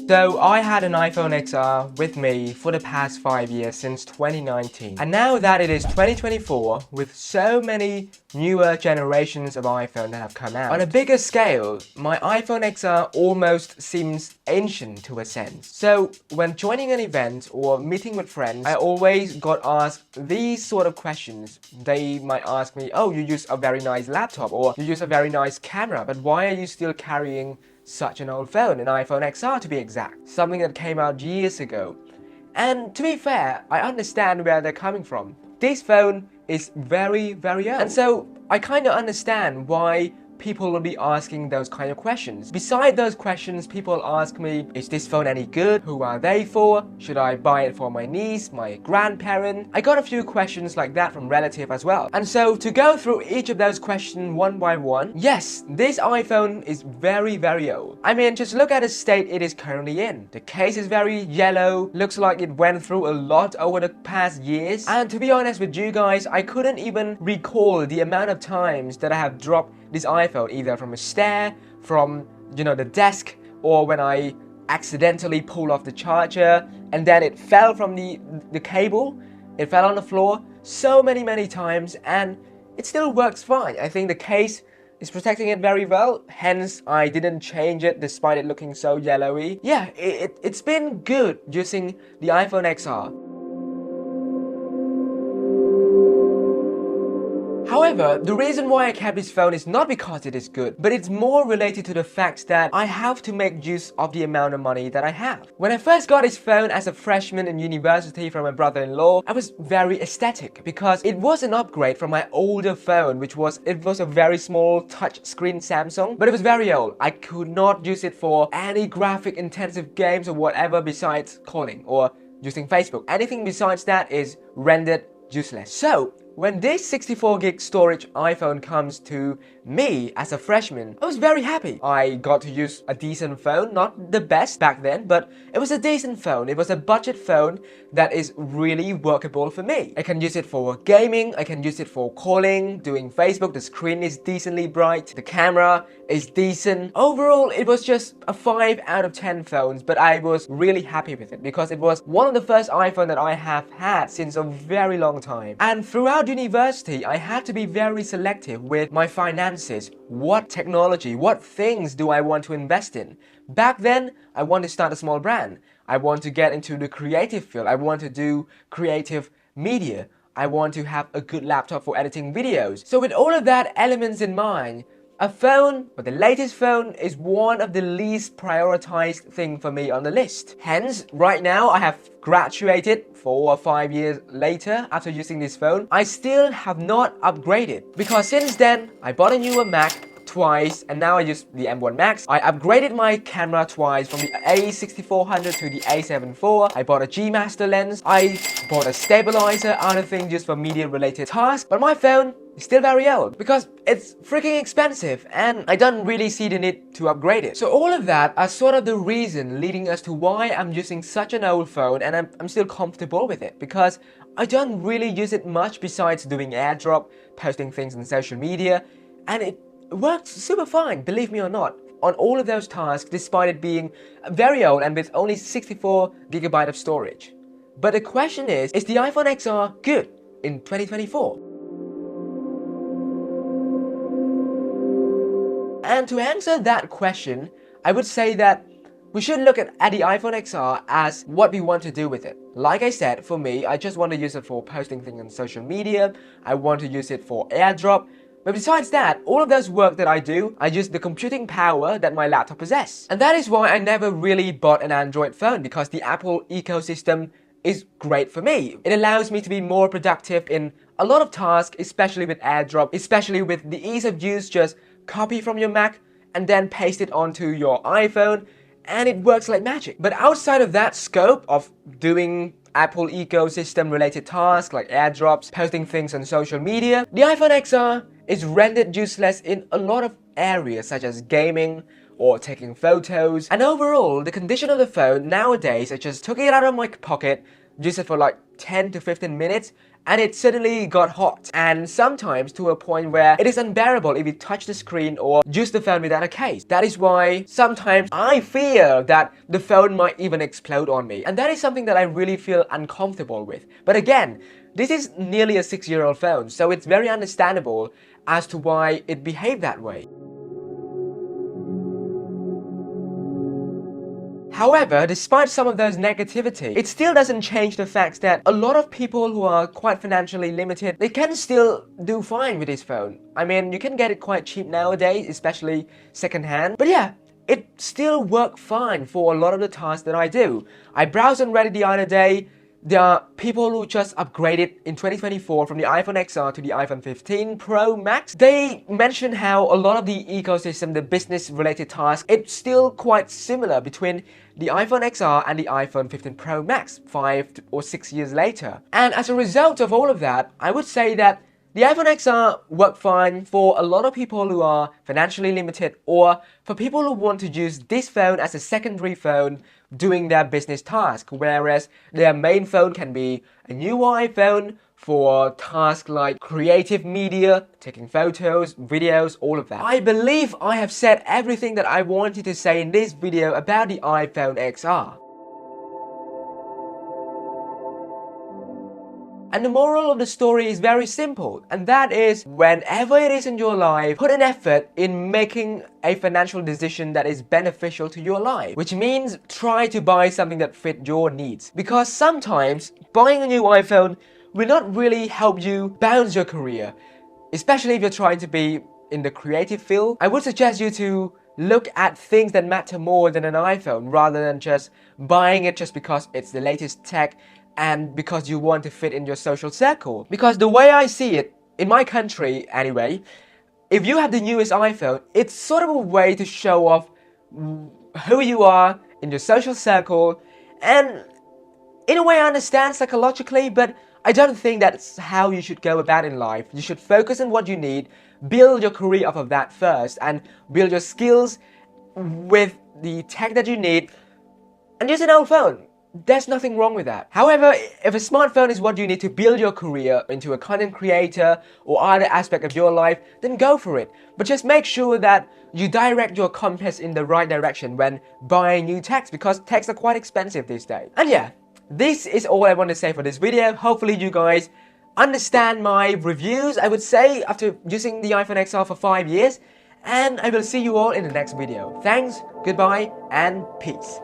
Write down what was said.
So I had an iPhone XR with me for the past 5 years since 2019. And now that it is 2024, with so many newer generations of iPhone that have come out, on a bigger scale, my iPhone XR almost seems ancient to a sense. So when joining an event or meeting with friends, I always got asked these sort of questions. They might ask me, oh, you use a very nice laptop, or you use a very nice camera, but why are you still carrying such an old phone, an iPhone XR to be exact, something that came out years ago? And to be fair, I understand where they're coming from. This phone is very old, and so I kind of understand why people will be asking those kind of questions. Beside those questions, people ask me, is this phone any good? Who are they for? Should I buy it for my niece, my grandparent? I got a few questions like that from relatives as well. And so to go through each of those questions one by one, yes, this iPhone is very old. I mean, just look at the state it is currently in. The case is very yellow, looks like it went through a lot over the past years. And to be honest with you guys, I couldn't even recall the amount of times that I have dropped this iPhone, either from a stair, from the desk, or when I accidentally pulled off the charger and then it fell from the cable, it fell on the floor so many times, and it still works fine. I think the case is protecting it very well, hence I didn't change it despite it looking so yellowy. Yeah, it's been good using the iPhone XR. However, the reason why I kept this phone is not because it is good, but it's more related to the fact that I have to make use of the amount of money that I have. When I first got this phone as a freshman in university from my brother-in-law, I was very ecstatic because it was an upgrade from my older phone, which was a very small touch-screen Samsung, but it was very old. I could not use it for any graphic-intensive games or whatever besides calling or using Facebook. Anything besides that is rendered useless. So when this 64 gig storage iPhone comes to me as a freshman, I was very happy. I got to use a decent phone, not the best back then, but it was a decent phone. It was a budget phone that is really workable for me. I can use it for gaming, I can use it for calling, doing Facebook. The screen is decently bright, the camera is decent. Overall, it was just a 5 out of 10 phones, but I was really happy with it because it was one of the first iPhone that I have had since a very long time. And throughout university, I had to be very selective with my finances. What technology, what things do I want to invest in? Back then, I want to start a small brand. I want to get into the creative field. I want to do creative media. I want to have a good laptop for editing videos. So with all of that elements in mind, a phone, or the latest phone, is one of the least prioritized thing for me on the list. Hence, right now I have graduated 4 or 5 years later after using this phone. I still have not upgraded because since then I bought a newer Mac twice and now I use the M1 Max. I upgraded my camera twice from the A6400 to the A7 IV. I bought a G Master lens. I bought a stabilizer, other things just for media related tasks. But my phone is still very old because it's freaking expensive and I don't really see the need to upgrade it. So all of that are sort of the reason leading us to why I'm using such an old phone and I'm still comfortable with it because I don't really use it much besides doing AirDrop, posting things on social media, and it works super fine, believe me or not, on all of those tasks despite it being very old and with only 64 GB of storage. But the question is the iPhone XR good in 2024? And to answer that question, I would say that we should look at the iPhone XR as what we want to do with it. Like I said, for me, I just want to use it for posting things on social media. I want to use it for AirDrop. But besides that, all of those work that I do, I use the computing power that my laptop possesses. And that is why I never really bought an Android phone, because the Apple ecosystem is great for me. It allows me to be more productive in a lot of tasks, especially with AirDrop, especially with the ease of use. Just copy from your Mac and then paste it onto your iPhone and it works like magic. But outside of that scope of doing Apple ecosystem related tasks like AirDrops, posting things on social media, the iPhone XR is rendered useless in a lot of areas such as gaming or taking photos. And overall, the condition of the phone nowadays, I just took it out of my pocket, used it for like 10 to 15 minutes, and it suddenly got hot, and sometimes to a point where it is unbearable if you touch the screen or use the phone without a case. That is why sometimes I fear that the phone might even explode on me, and that is something that I really feel uncomfortable with. But again, this is nearly a 6-year-old phone, so it's very understandable as to why it behaved that way. However, despite some of those negativity, it still doesn't change the fact that a lot of people who are quite financially limited, they can still do fine with this phone. I mean, you can get it quite cheap nowadays, especially secondhand. But yeah, it still works fine for a lot of the tasks that I do. I browsed on Reddit the other day. There are people who just upgraded in 2024 from the iPhone XR to the iPhone 15 Pro Max. They mentioned how a lot of the ecosystem, the business related tasks, it's still quite similar between the iPhone XR and the iPhone 15 Pro Max 5 or 6 years later. And as a result of all of that, I would say that the iPhone XR worked fine for a lot of people who are financially limited, or for people who want to use this phone as a secondary phone doing their business task, whereas their main phone can be a new iPhone for tasks like creative media, taking photos, videos, all of that. I believe I have said everything that I wanted to say in this video about the iPhone XR. And the moral of the story is very simple, and that is, whenever it is in your life, put an effort in making a financial decision that is beneficial to your life, which means try to buy something that fits your needs. Because sometimes buying a new iPhone will not really help you bounce your career, especially if you're trying to be in the creative field. I would suggest you to look at things that matter more than an iPhone, rather than just buying it just because it's the latest tech and because you want to fit in your social circle. Because the way I see it, in my country anyway, if you have the newest iPhone, it's sort of a way to show off who you are in your social circle, and in a way I understand psychologically, but I don't think that's how you should go about in life. You should focus on what you need, build your career off of that first, and build your skills with the tech that you need, and use an old phone. There's nothing wrong with that. However, if a smartphone is what you need to build your career into a content creator or other aspect of your life, then go for it. But just make sure that you direct your compass in the right direction when buying new techs, because techs are quite expensive these days. And yeah, this is all I want to say for this video. Hopefully you guys understand my reviews, I would say, after using the iPhone XR for 5 years. And I will see you all in the next video. Thanks, goodbye, and peace.